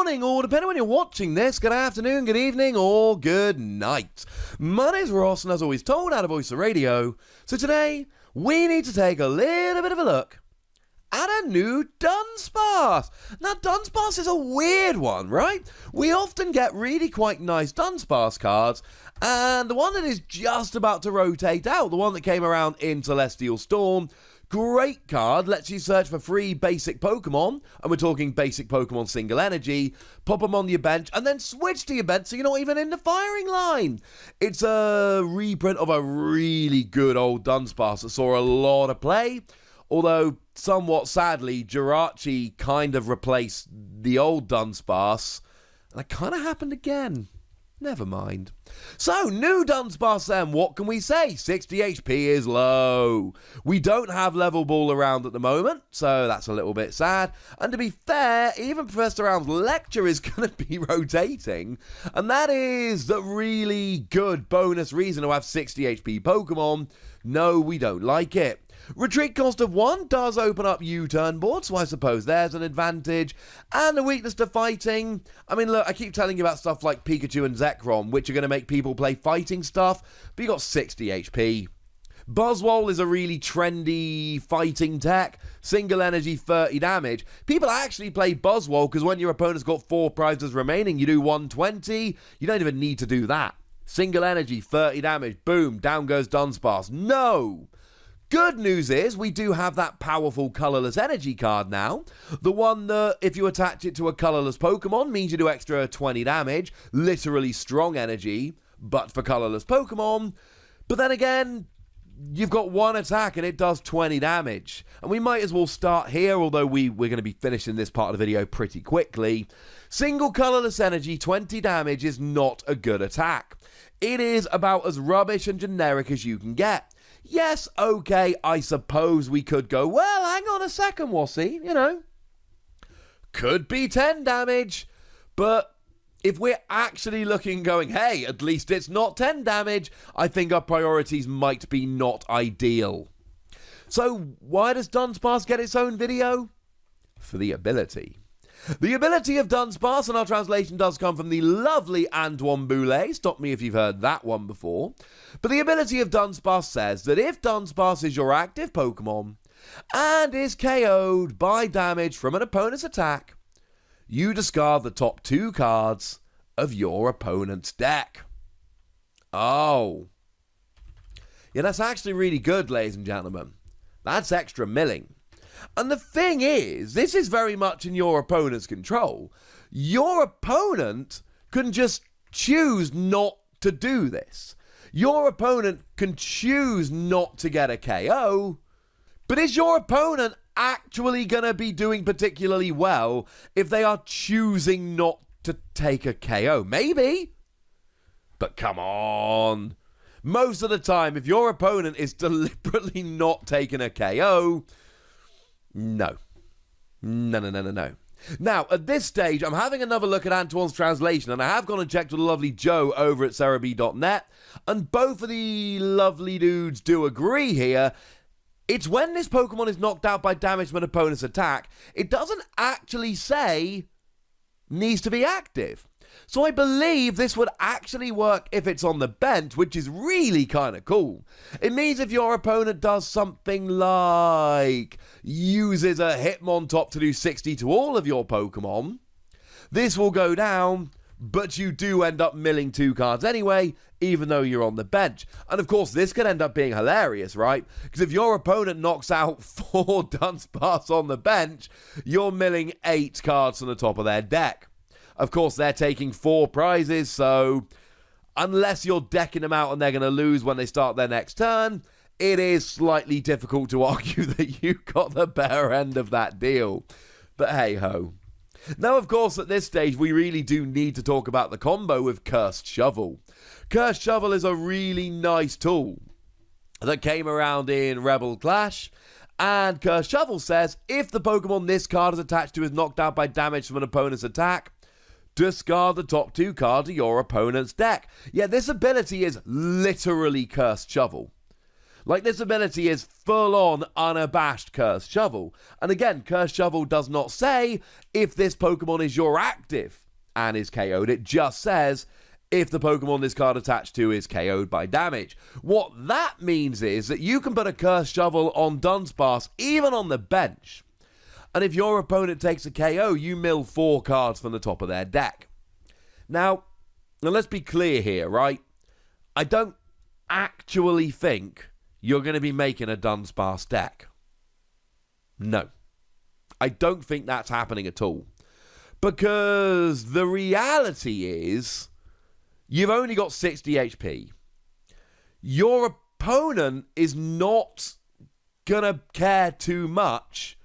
morning, or depending on when you're watching this, good afternoon, good evening, or good night. My name's Ross, and as always told, out of Voice of Radio. So today, we need to take a little bit of a look at a new Dunsparce. Now, Dunsparce is a weird one, right? We often get really quite nice Dunsparce cards, and the one that is just about to rotate out, the one that came around in Celestial Storm, great card, lets you search for free basic Pokemon, and we're talking basic Pokemon single energy, pop them on your bench, and then switch to your bench so you're not even in the firing line. It's a reprint of a really good old Dunsparce that saw a lot of play, although somewhat sadly, Jirachi kind of replaced the old Dunsparce, and that kind of happened again. Never mind. So, new Dunsparce then, what can we say? 60 HP is low. We don't have level ball around at the moment, so that's a little bit sad. And to be fair, even Professor Round's lecture is going to be rotating, and that is the really good bonus reason to have 60 HP Pokemon. No, we don't like it. Retreat cost of 1 does open up U-turn board, so I suppose there's an advantage. And the weakness to fighting, I mean, look, I keep telling you about stuff like Pikachu and Zekrom, which are going to make people play fighting stuff, but you got 60 HP. Buzzwole is a really trendy fighting tech, single energy 30 damage. People actually play Buzzwole because when your opponent's got 4 prizes remaining, you do 120. You don't even need to do that. Single energy 30 damage, boom, down goes Dunsparce. No! Good news is we do have that powerful colourless energy card now. The one that, if you attach it to a colourless Pokemon, means you do extra 20 damage. Literally strong energy, but for colourless Pokemon. But then again, you've got one attack and it does 20 damage. And we might as well start here, although we're going to be finishing this part of the video pretty quickly. Single colourless energy, 20 damage is not a good attack. It is about as rubbish and generic as you can get. Yes, okay, I suppose we could go, well, hang on a second, Wassy, you know. Could be 10 damage, but if we're actually looking going, hey, at least it's not 10 damage, I think our priorities might be not ideal. So why does Dunsparce get its own video? For the ability. The ability of Dunsparce, and our translation does come from the lovely Antoine Boulet. Stop me if you've heard that one before. But the ability of Dunsparce says that if Dunsparce is your active Pokemon and is KO'd by damage from an opponent's attack, you discard the top 2 cards of your opponent's deck. Oh. Yeah, that's actually really good, ladies and gentlemen. That's extra milling. And the thing is, this is very much in your opponent's control. Your opponent can just choose not to do this. Your opponent can choose not to get a KO, but is your opponent actually going to be doing particularly well if they are choosing not to take a KO? Maybe. But come on. Most of the time, if your opponent is deliberately not taking a KO, no. No. Now, at this stage, I'm having another look at Antoine's translation, and I have gone and checked with the lovely Joe over at Cerebi.net, and both of the lovely dudes do agree here. It's when this Pokemon is knocked out by damage from an opponent's attack, it doesn't actually say needs to be active. So I believe this would actually work if it's on the bench, which is really kind of cool. It means if your opponent does something like uses a Hitmontop to do 60 to all of your Pokemon, this will go down, but you do end up milling 2 cards anyway, even though you're on the bench. And of course, this could end up being hilarious, right? Because if your opponent knocks out 4 Dunsparce on the bench, you're milling 8 cards from the top of their deck. Of course, they're taking 4 prizes, so unless you're decking them out and they're going to lose when they start their next turn, it is slightly difficult to argue that you got the better end of that deal. But hey-ho. Now, of course, at this stage, we really do need to talk about the combo with Cursed Shovel. Cursed Shovel is a really nice tool that came around in Rebel Clash. And Cursed Shovel says, if the Pokemon this card is attached to is knocked out by damage from an opponent's attack, discard the top 2 cards of your opponent's deck. Yeah, this ability is literally Cursed Shovel. Like, this ability is full-on, unabashed Cursed Shovel. And again, Cursed Shovel does not say if this Pokemon is your active and is KO'd. It just says if the Pokemon this card attached to is KO'd by damage. What that means is that you can put a Cursed Shovel on Dunsparce, even on the bench. And if your opponent takes a KO, you mill 4 cards from the top of their deck. Now let's be clear here, right? I don't actually think you're going to be making a Dunsparce deck. No. I don't think that's happening at all. Because the reality is, you've only got 60 HP. Your opponent is not going to care too much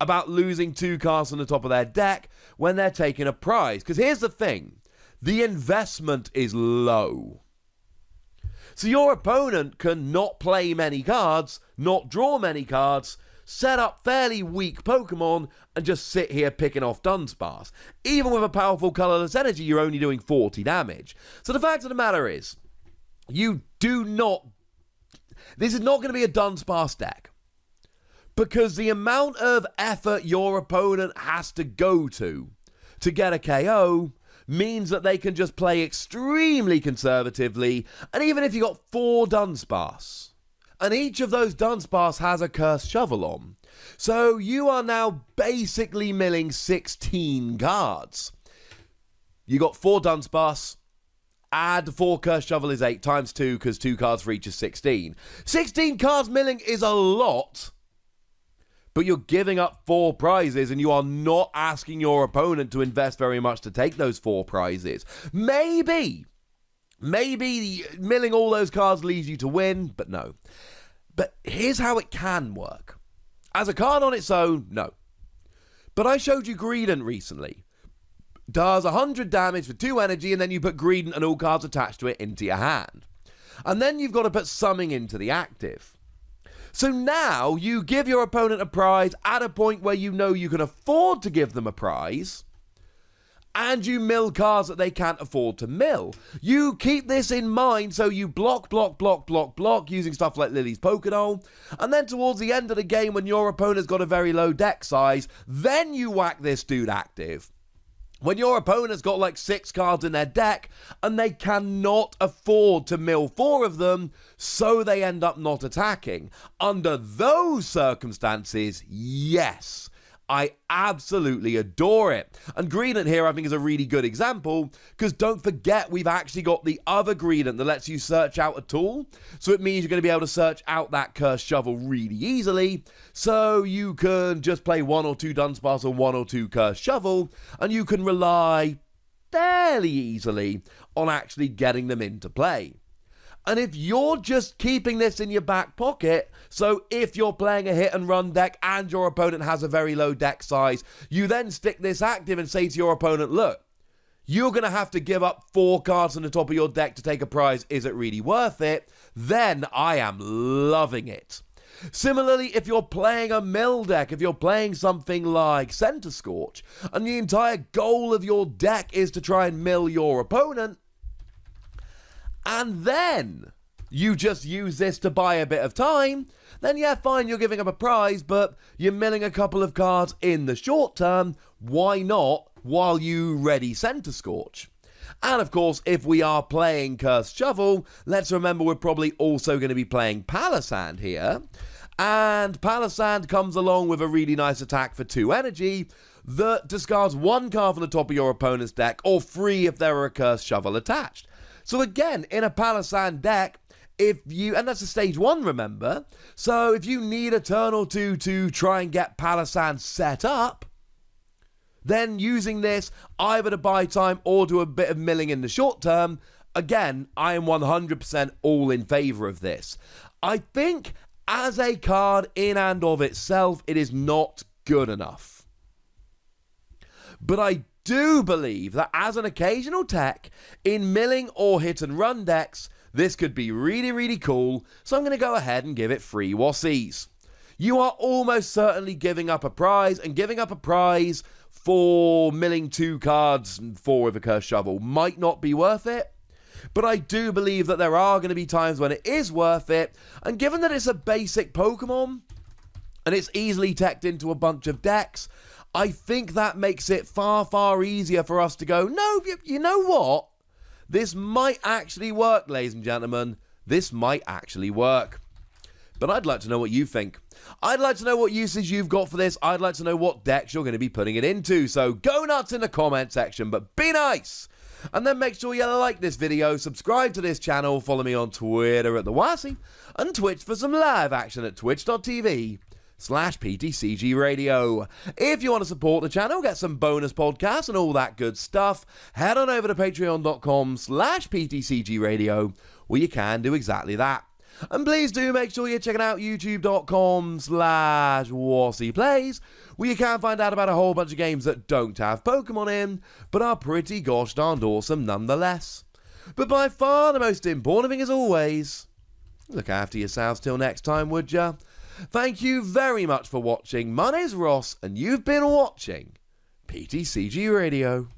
about losing 2 cards on the top of their deck when they're taking a prize. Because here's the thing. The investment is low. So your opponent can not play many cards, not draw many cards, set up fairly weak Pokemon, and just sit here picking off Dunsparce. Even with a powerful colorless energy, you're only doing 40 damage. So the fact of the matter is, you do not... This is not going to be a Dunsparce deck. Because the amount of effort your opponent has to go to get a KO means that they can just play extremely conservatively. And even if you got 4 Dunsparce, and each of those Dunsparce has a Cursed Shovel on, so you are now basically milling 16 cards. You got 4 Dunsparce, add 4 Cursed Shovel is 8 times 2, because 2 cards for each is 16. 16 cards milling is a lot, but you're giving up 4 prizes, and you are not asking your opponent to invest very much to take those 4 prizes. Maybe milling all those cards leads you to win, but no. But here's how it can work. As a card on its own, no. But I showed you Greedent recently. Does 100 damage for 2 energy, and then you put Greedent and all cards attached to it into your hand. And then you've got to put Summing into the active. So now you give your opponent a prize at a point where you know you can afford to give them a prize, and you mill cards that they can't afford to mill. You keep this in mind, so you block using stuff like Lily's Pokédoll, and then towards the end of the game when your opponent's got a very low deck size, then you whack this dude active. When your opponent's got like 6 cards in their deck and they cannot afford to mill 4 of them, so they end up not attacking. Under those circumstances, yes, I absolutely adore it. And Greedent here I think is a really good example, because don't forget we've actually got the other Greedent that lets you search out a tool. So it means you're going to be able to search out that Cursed Shovel really easily. So you can just play 1 or 2 Dunsparce or 1 or 2 Cursed Shovel, and you can rely fairly easily on actually getting them into play. And if you're just keeping this in your back pocket, so if you're playing a hit and run deck and your opponent has a very low deck size, you then stick this active and say to your opponent, look, you're going to have to give up 4 cards on the top of your deck to take a prize. Is it really worth it? Then I am loving it. Similarly, if you're playing a mill deck, if you're playing something like Center Scorch, and the entire goal of your deck is to try and mill your opponent, and then you just use this to buy a bit of time, then yeah, fine, you're giving up a prize, but you're milling a couple of cards in the short term. Why not while you ready Center Scorch? And of course, if we are playing Cursed Shovel, let's remember we're probably also going to be playing Palisand here. And Palisand comes along with a really nice attack for 2 energy that discards 1 card from the top of your opponent's deck, or 3 if there are a Cursed Shovel attached. So again, in a Palisand deck, and that's a stage 1, remember, so if you need a turn or 2 to try and get Palisand set up, then using this either to buy time or do a bit of milling in the short term, again, I am 100% all in favour of this. I think as a card in and of itself, it is not good enough. But I do believe that as an occasional tech in milling or hit and run decks, this could be really, really cool, so I'm going to go ahead and give it 3 Wassies. You are almost certainly giving up a prize, and giving up a prize for milling 2 cards and 4 with a Cursed Shovel might not be worth it. But I do believe that there are going to be times when it is worth it, and given that it's a basic Pokemon, and it's easily teched into a bunch of decks, I think that makes it far, far easier for us to go, no, you know what? This might actually work, ladies and gentlemen. This might actually work. But I'd like to know what you think. I'd like to know what uses you've got for this. I'd like to know what decks you're going to be putting it into. So go nuts in the comment section, but be nice. And then make sure you like this video, subscribe to this channel, follow me on Twitter at TheWassy, and Twitch for some live action at twitch.tv/PTCGRadio. If you want to support the channel, get some bonus podcasts and all that good stuff, head on over to patreon.com/PTCGRadio, where you can do exactly that. And please do make sure you're checking out youtube.com/WassyPlays, where you can find out about a whole bunch of games that don't have Pokemon in, but are pretty gosh darned awesome nonetheless. But by far the most important thing as always, look after yourselves till next time, would ya? Thank you very much for watching. My name's Ross, and you've been watching PTCG Radio.